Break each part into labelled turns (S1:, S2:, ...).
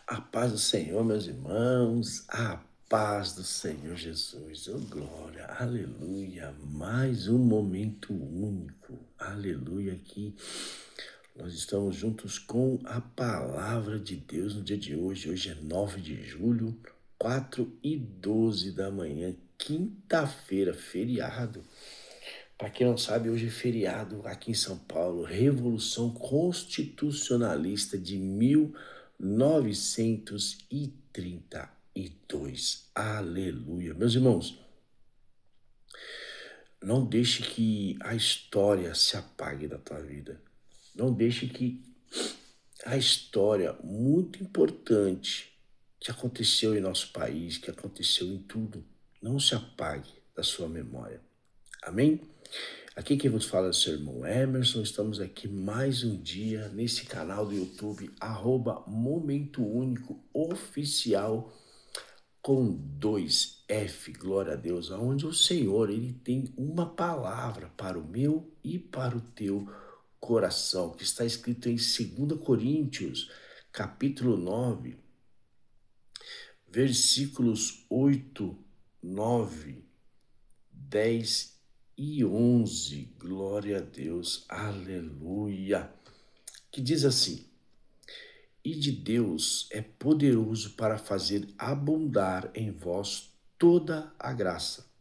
S1: A paz do Senhor, meus irmãos, a paz do Senhor Jesus, oh glória, aleluia, mais um momento único, aleluia, aqui nós estamos juntos com a palavra de Deus no dia de hoje. Hoje é 9 de julho, 4h12 da manhã, quinta-feira, feriado. Para quem não sabe, hoje é feriado aqui em São Paulo, Revolução Constitucionalista de 1932. Aleluia. Meus irmãos, não deixe que a história se apague da tua vida. Não deixe que a história muito importante que aconteceu em nosso país, que aconteceu em tudo, não se apague da sua memória. Amém? Aqui quem vos fala é o seu irmão Emerson. Estamos aqui mais um dia nesse canal do YouTube, @Momento Único Oficial com 2F, glória a Deus, onde o Senhor ele tem uma palavra para o meu e para o teu coração, que está escrito em 2 Coríntios, capítulo 9, versículos 8, 9, 10 e 11, glória a Deus, aleluia, que diz assim: e de Deus é poderoso para fazer abundar em vós toda a graça,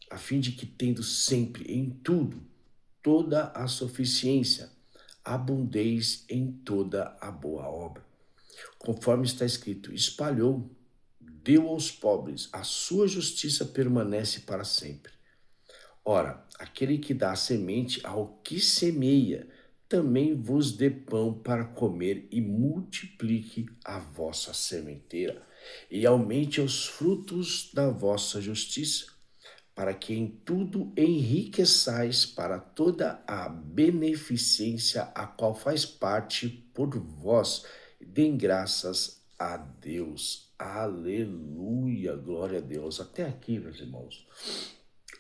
S1: a fim de que, tendo sempre em tudo toda a suficiência, abundeis em toda a boa obra. Conforme está escrito, espalhou, deu aos pobres, a sua justiça permanece para sempre. Ora, aquele que dá semente ao que semeia, também vos dê pão para comer e multiplique a vossa sementeira e aumente os frutos da vossa justiça, para que em tudo enriqueçais para toda a beneficência a qual faz parte por vós. Deem graças a Deus. Aleluia, glória a Deus. Até aqui, meus irmãos.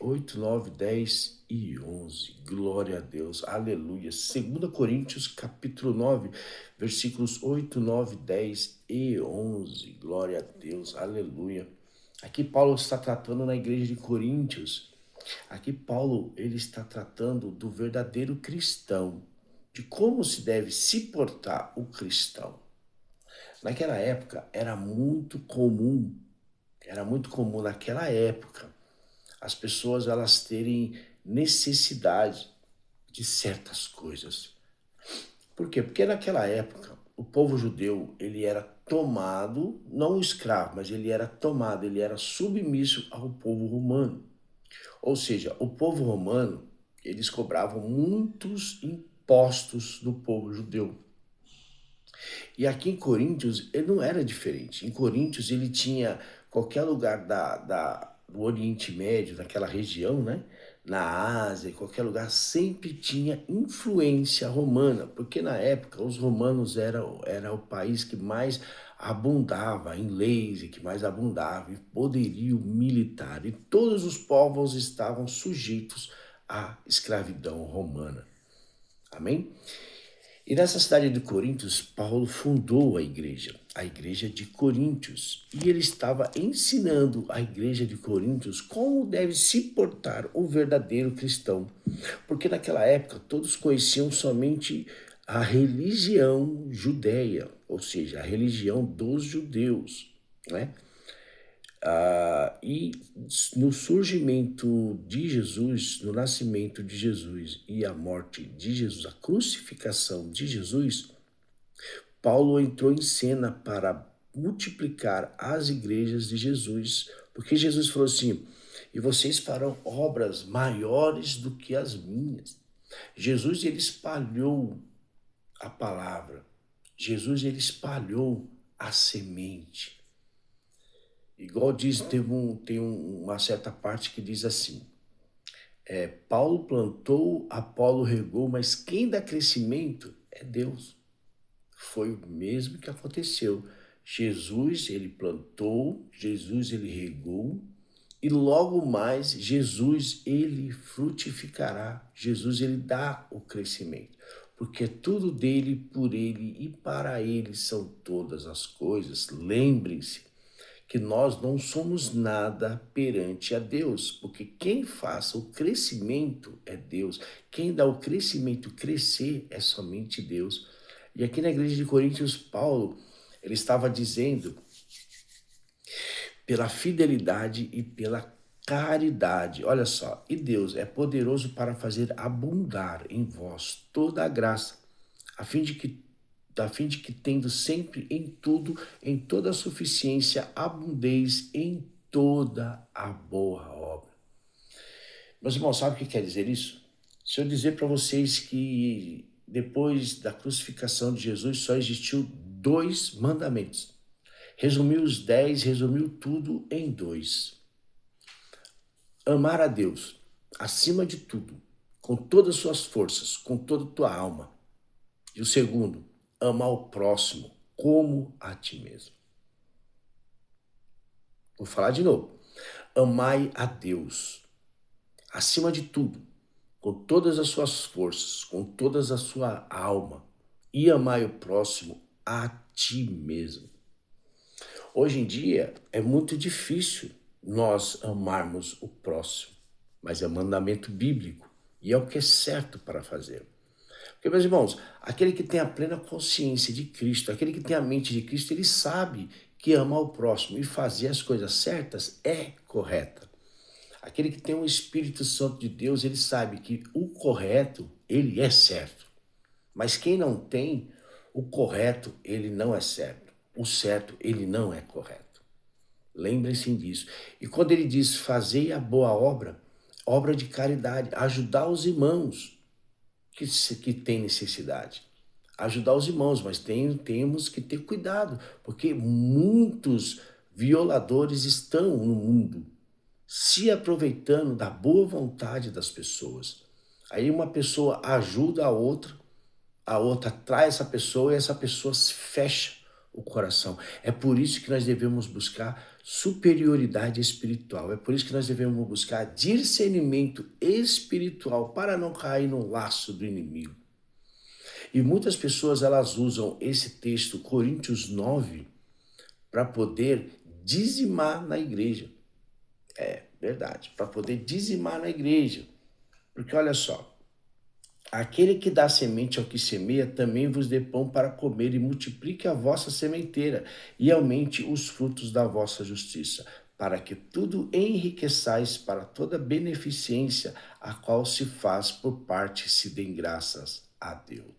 S1: 8, 9, 10 e 11. Glória a Deus. Aleluia. 2 Coríntios, capítulo 9, versículos 8, 9, 10 e 11. Glória a Deus. Aleluia. Aqui Paulo está tratando na igreja de Coríntios. Aqui Paulo ele está tratando do verdadeiro cristão, de como se deve se portar o cristão. Naquela época era muito comum naquela época as pessoas elas terem necessidade de certas coisas. Por quê? Porque naquela época o povo judeu ele era tomado, não escravo, mas ele era tomado, ele era submisso ao povo romano. Ou seja, o povo romano eles cobravam muitos impostos do povo judeu. E aqui em Coríntios ele não era diferente. Em Coríntios ele tinha qualquer lugar do Oriente Médio, daquela região, né? Na Ásia, qualquer lugar, sempre tinha influência romana, porque na época os romanos era o país que mais abundava em leis e que mais abundava em poderio militar, e todos os povos estavam sujeitos à escravidão romana. Amém? E nessa cidade de Coríntios, Paulo fundou a igreja de Coríntios. E ele estava ensinando a igreja de Coríntios como deve se portar o verdadeiro cristão. Porque naquela época todos conheciam somente a religião judeia, ou seja, a religião dos judeus, né? E no surgimento de Jesus, no nascimento de Jesus e a morte de Jesus, a crucificação de Jesus, Paulo entrou em cena para multiplicar as igrejas de Jesus, porque Jesus falou assim: e vocês farão obras maiores do que as minhas. Jesus ele espalhou a palavra, Jesus ele espalhou a semente. Igual diz, tem uma certa parte que diz assim: Paulo plantou, Apolo regou, mas quem dá crescimento é Deus. Foi o mesmo que aconteceu. Jesus, ele plantou, Jesus, ele regou, e logo mais, Jesus, ele frutificará. Jesus, ele dá o crescimento. porque é tudo dele, por ele e para ele são todas as coisas. Lembrem-se que nós não somos nada perante a Deus, porque quem faz o crescimento é Deus, quem dá o crescimento crescer é somente Deus. E aqui na igreja de Coríntios, Paulo, ele estava dizendo, pela fidelidade e pela caridade, olha só, e Deus é poderoso para fazer abundar em vós toda a graça, a fim de que tendo sempre em tudo, em toda a suficiência, abundeis em toda a boa obra. Meus irmãos, sabe o que quer dizer isso? Se eu dizer para vocês que depois da crucificação de Jesus só existiu 2 mandamentos. Resumiu os 10, resumiu tudo em 2. Amar a Deus acima de tudo, com todas as suas forças, com toda a tua alma. E o segundo, amar o próximo como a ti mesmo. Vou falar de novo. Amai a Deus acima de tudo, com todas as suas forças, com toda a sua alma, e amai o próximo a ti mesmo. Hoje em dia é muito difícil nós amarmos o próximo, mas é mandamento bíblico e é o que é certo para fazer. Porque, meus irmãos, aquele que tem a plena consciência de Cristo, aquele que tem a mente de Cristo, ele sabe que amar o próximo e fazer as coisas certas é correta. Aquele que tem o Espírito Santo de Deus, ele sabe que o correto, ele é certo. Mas quem não tem, o correto, ele não é certo. O certo, ele não é correto. Lembrem-se disso. E quando ele diz, fazei a boa obra, obra de caridade, ajudar os irmãos que têm necessidade. Ajudar os irmãos, mas temos que ter cuidado, porque muitos violadores estão no mundo, se aproveitando da boa vontade das pessoas. Aí uma pessoa ajuda a outra atrai essa pessoa e essa pessoa se fecha o coração. É por isso que nós devemos buscar superioridade espiritual. É por isso que nós devemos buscar discernimento espiritual para não cair no laço do inimigo. E muitas pessoas elas usam esse texto, Coríntios 9, para poder dizimar na igreja. É verdade, para poder dizimar na igreja. Porque olha só, aquele que dá semente ao que semeia, também vos dê pão para comer e multiplique a vossa sementeira e aumente os frutos da vossa justiça, para que tudo enriqueçais para toda beneficência, a qual se faz por parte se dêem graças a Deus.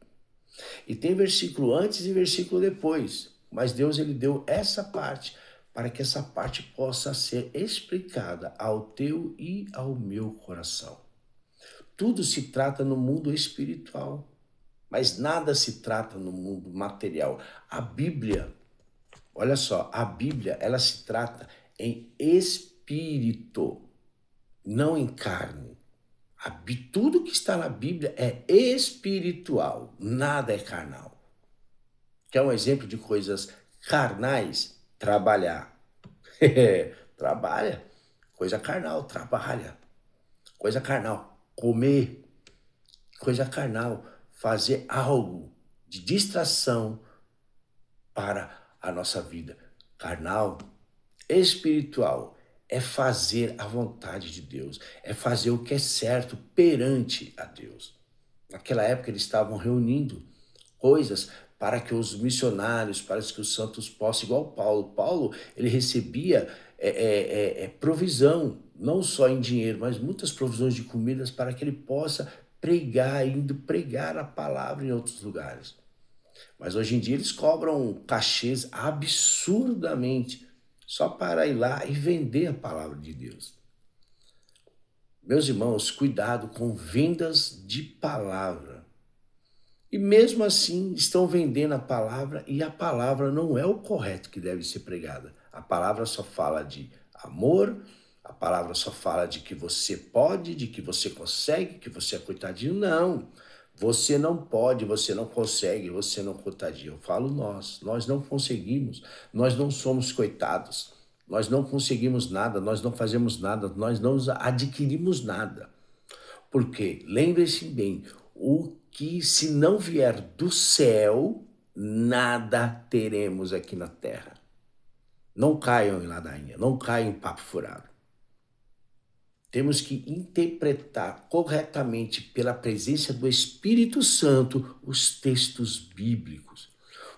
S1: E tem versículo antes e versículo depois, mas Deus ele deu essa parte para que essa parte possa ser explicada ao teu e ao meu coração. Tudo se trata no mundo espiritual, mas nada se trata no mundo material. A Bíblia, olha só, a Bíblia, ela se trata em espírito, não em carne. Tudo que está na Bíblia é espiritual, nada é carnal. Quer um exemplo de coisas carnais? Trabalhar. Trabalha. Coisa carnal, trabalha. Coisa carnal, comer. Coisa carnal, fazer algo de distração para a nossa vida. Carnal, espiritual, é fazer a vontade de Deus, é fazer o que é certo perante a Deus. Naquela época eles estavam reunindo coisas para que os missionários, para que os santos possam, igual Paulo. Paulo, ele recebia provisão, não só em dinheiro, mas muitas provisões de comidas para que ele possa pregar, indo pregar a palavra em outros lugares. Mas hoje em dia eles cobram cachês absurdamente só para ir lá e vender a palavra de Deus. Meus irmãos, cuidado com vendas de palavra. E mesmo assim estão vendendo a palavra e a palavra não é o correto que deve ser pregada. A palavra só fala de amor, a palavra só fala de que você pode, de que você consegue, que você é coitadinho. Não, você não pode, você não consegue, você não é coitadinho. Eu falo nós não conseguimos, nós não somos coitados, nós não conseguimos nada, nós não fazemos nada, nós não adquirimos nada. Porque, lembre-se bem, o que se não vier do céu, nada teremos aqui na terra. Não caiam em ladainha, não caiam em papo furado. Temos que interpretar corretamente, pela presença do Espírito Santo, os textos bíblicos.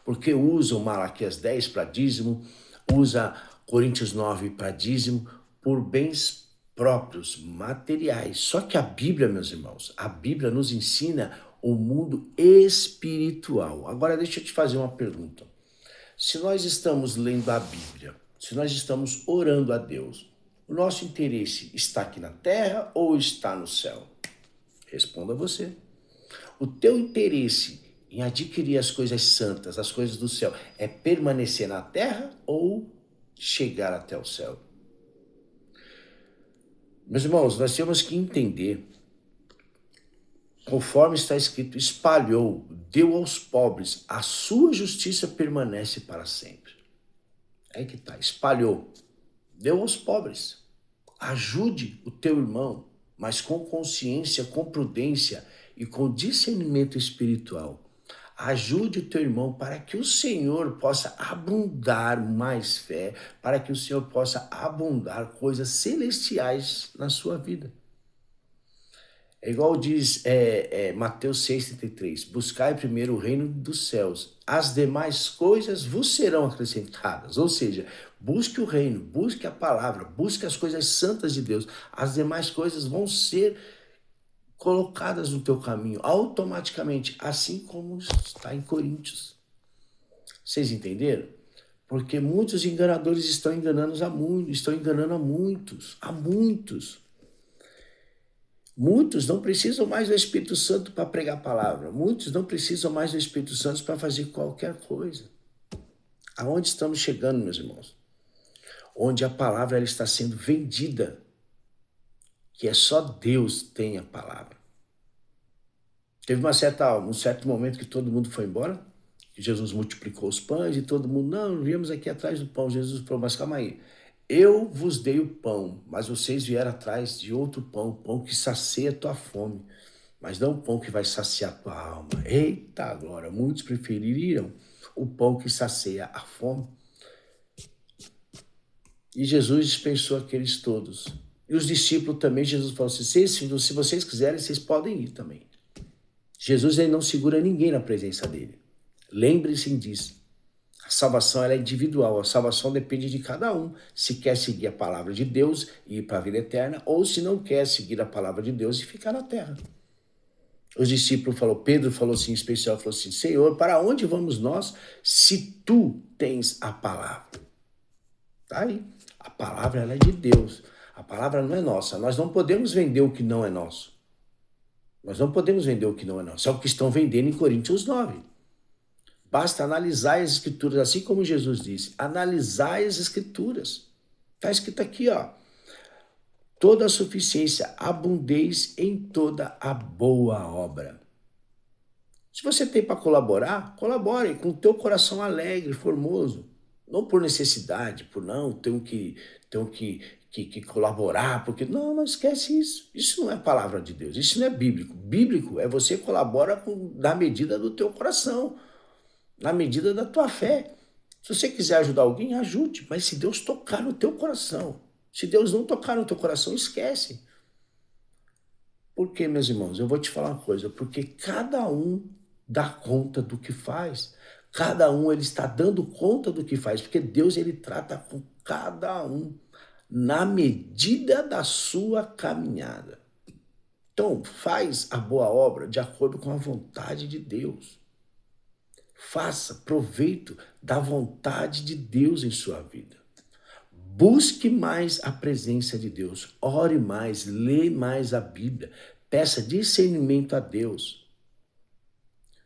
S1: Porque usam Malaquias 10 para dízimo, usa Coríntios 9 para dízimo, por bens próprios, materiais. Só que a Bíblia, meus irmãos, a Bíblia nos ensina o mundo espiritual. Agora deixa eu te fazer uma pergunta. Se nós estamos lendo a Bíblia, se nós estamos orando a Deus, o nosso interesse está aqui na terra ou está no céu? Responda você. O teu interesse em adquirir as coisas santas, as coisas do céu, é permanecer na terra ou chegar até o céu? Meus irmãos, nós temos que entender, conforme está escrito, espalhou, deu aos pobres, a sua justiça permanece para sempre. É que está, espalhou, deu aos pobres. Ajude o teu irmão, mas com consciência, com prudência e com discernimento espiritual. Ajude o teu irmão para que o Senhor possa abundar mais fé, para que o Senhor possa abundar coisas celestiais na sua vida. É igual diz Mateus 6,33, buscai primeiro o reino dos céus, as demais coisas vos serão acrescentadas. Ou seja, busque o reino, busque a palavra, busque as coisas santas de Deus, as demais coisas vão ser colocadas no teu caminho automaticamente, assim como está em Coríntios. Vocês entenderam? Porque muitos enganadores estão enganando a muitos. Muitos não precisam mais do Espírito Santo para pregar a palavra. Muitos não precisam mais do Espírito Santo para fazer qualquer coisa. Aonde estamos chegando, meus irmãos? Onde a palavra ela está sendo vendida, que é só Deus tem a palavra. Teve um certo momento que todo mundo foi embora, que Jesus multiplicou os pães e todo mundo, não, viemos aqui atrás do pão. Jesus falou, mas calma aí, eu vos dei o pão, mas vocês vieram atrás de outro pão, o pão que sacia a tua fome, mas não o pão que vai saciar a tua alma. Eita, agora, muitos prefeririam o pão que sacia a fome. E Jesus dispensou aqueles todos. E os discípulos também, Jesus falou assim, se vocês quiserem, vocês podem ir também. Jesus ele não segura ninguém na presença dele. Lembre-se disso. A salvação ela é individual, a salvação depende de cada um, se quer seguir a palavra de Deus e ir para a vida eterna, ou se não quer seguir a palavra de Deus e ficar na terra. Os discípulos Pedro falou assim, em especial, falou assim, Senhor, para onde vamos nós se tu tens a palavra? Tá aí, a palavra ela é de Deus, a palavra não é nossa, nós não podemos vender o que não é nosso. Nós não podemos vender o que não é nosso, é o que estão vendendo em Coríntios 9. Basta analisar as escrituras, assim como Jesus disse, analisar as escrituras. Está escrito aqui, ó, toda a suficiência, abundez em toda a boa obra. Se você tem para colaborar, colabore com o teu coração alegre, formoso. Não por necessidade, por não, tenho que colaborar, porque não esquece isso. Isso não é palavra de Deus, isso não é bíblico. Bíblico é você colabora na medida do teu coração, na medida da tua fé. Se você quiser ajudar alguém, ajude, mas se Deus tocar no teu coração, se Deus não tocar no teu coração, esquece. Por quê, meus irmãos? Eu vou te falar uma coisa, porque cada um dá conta do que faz. Cada um ele está dando conta do que faz, porque Deus ele trata com cada um na medida da sua caminhada. Então, faz a boa obra de acordo com a vontade de Deus. Faça proveito da vontade de Deus em sua vida. Busque mais a presença de Deus. Ore mais, lê mais a Bíblia. Peça discernimento a Deus.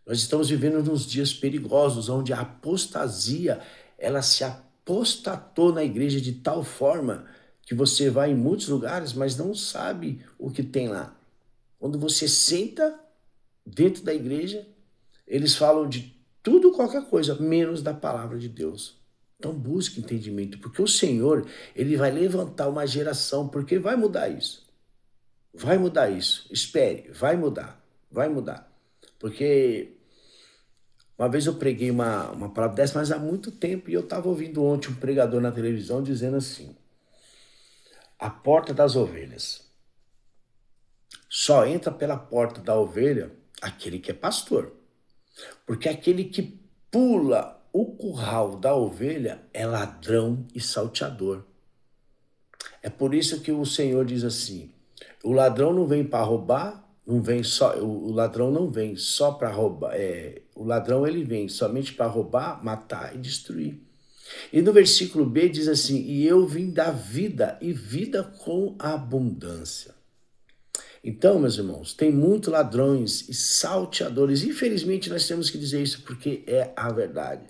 S1: Nós estamos vivendo nos dias perigosos, onde a apostasia, ela se apostatou na igreja de tal forma que você vai em muitos lugares, mas não sabe o que tem lá. Quando você senta dentro da igreja, eles falam de tudo, qualquer coisa, menos da palavra de Deus. Então busque entendimento, porque o Senhor, ele vai levantar uma geração, porque vai mudar isso. Vai mudar isso. Espere, vai mudar. Porque uma vez eu preguei uma palavra dessa, mas há muito tempo, e eu estava ouvindo ontem um pregador na televisão dizendo assim: a porta das ovelhas. Só entra pela porta da ovelha aquele que é pastor. Porque aquele que pula o curral da ovelha é ladrão e salteador. É por isso que o Senhor diz assim: o ladrão não vem para roubar, não vem só, o ladrão não vem só para roubar, o ladrão ele vem somente para roubar, matar e destruir. E no versículo B diz assim: e eu vim dar vida e vida com abundância. Então, meus irmãos, tem muitos ladrões e salteadores. Infelizmente, nós temos que dizer isso porque é a verdade.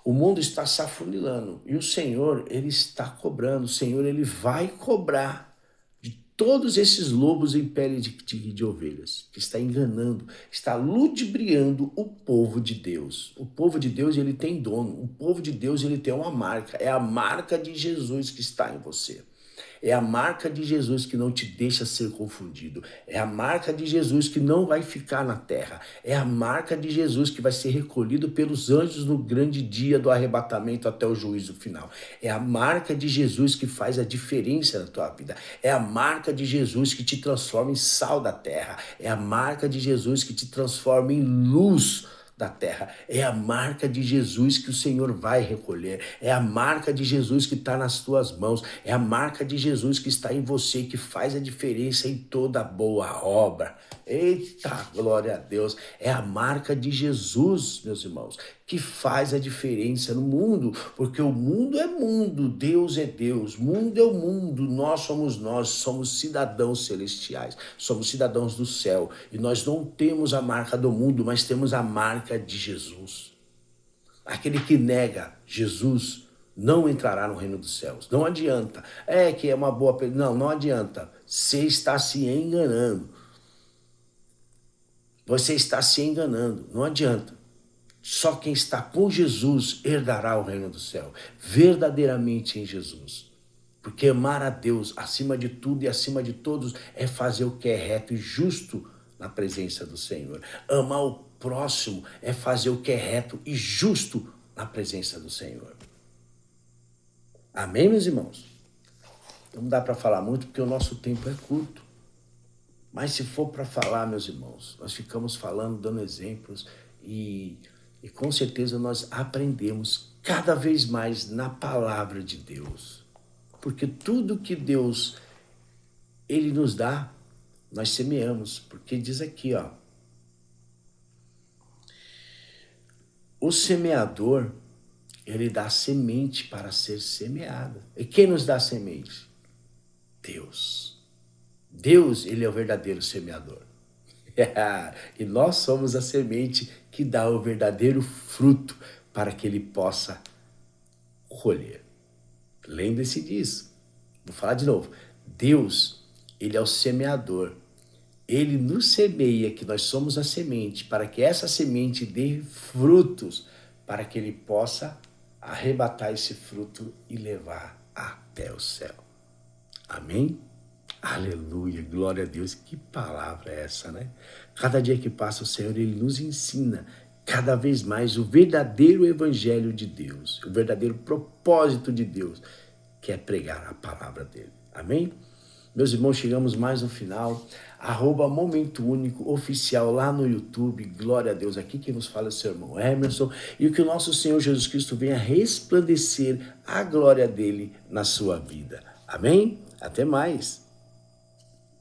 S1: O mundo está se afunilando e o Senhor, ele está cobrando. O Senhor, ele vai cobrar de todos esses lobos em pele de ovelhas, que está enganando, está ludibriando o povo de Deus. O povo de Deus, ele tem dono. O povo de Deus, ele tem uma marca. É a marca de Jesus que está em você. É a marca de Jesus que não te deixa ser confundido. É a marca de Jesus que não vai ficar na terra. É a marca de Jesus que vai ser recolhido pelos anjos no grande dia do arrebatamento até o juízo final. É a marca de Jesus que faz a diferença na tua vida. É a marca de Jesus que te transforma em sal da terra. É a marca de Jesus que te transforma em luz da terra. É a marca de Jesus que o Senhor vai recolher. É a marca de Jesus que está nas tuas mãos. É a marca de Jesus que está em você, que faz a diferença em toda boa obra. Eita, glória a Deus. É a marca de Jesus, meus irmãos, que faz a diferença no mundo, porque o mundo é mundo, Deus é Deus, mundo é o mundo, nós, somos cidadãos celestiais, somos cidadãos do céu, e nós não temos a marca do mundo, mas temos a marca de Jesus. Aquele que nega Jesus não entrará no reino dos céus. Não adianta. É que é uma boa... Não adianta. Você está se enganando. Você está se enganando. Não adianta. Só quem está com Jesus herdará o reino do céu. Verdadeiramente em Jesus. Porque amar a Deus acima de tudo e acima de todos é fazer o que é reto e justo na presença do Senhor. Amar o próximo é fazer o que é reto e justo na presença do Senhor. Amém, meus irmãos? Não dá para falar muito porque o nosso tempo é curto. Mas se for para falar, meus irmãos, nós ficamos falando, dando exemplos e com certeza nós aprendemos cada vez mais na palavra de Deus. Porque tudo que Deus, ele nos dá, nós semeamos. Porque diz aqui, ó, o semeador, ele dá semente para ser semeada. E quem nos dá semente? Deus. Deus, ele é o verdadeiro semeador. E nós somos a semente que dá o verdadeiro fruto para que ele possa colher. Lembre-se disso. Vou falar de novo. Deus, ele é o semeador. Ele nos semeia, que nós somos a semente, para que essa semente dê frutos, para que ele possa arrebatar esse fruto e levar até o céu. Amém? Aleluia, glória a Deus. Que palavra é essa, né? Cada dia que passa o Senhor, ele nos ensina cada vez mais o verdadeiro evangelho de Deus, o verdadeiro propósito de Deus, que é pregar a palavra dele. Amém? Meus irmãos, chegamos mais no final. @Momento Único Oficial lá no YouTube. Glória a Deus. Aqui quem nos fala é o seu irmão Emerson. E que o nosso Senhor Jesus Cristo venha resplandecer a glória dele na sua vida. Amém? Até mais.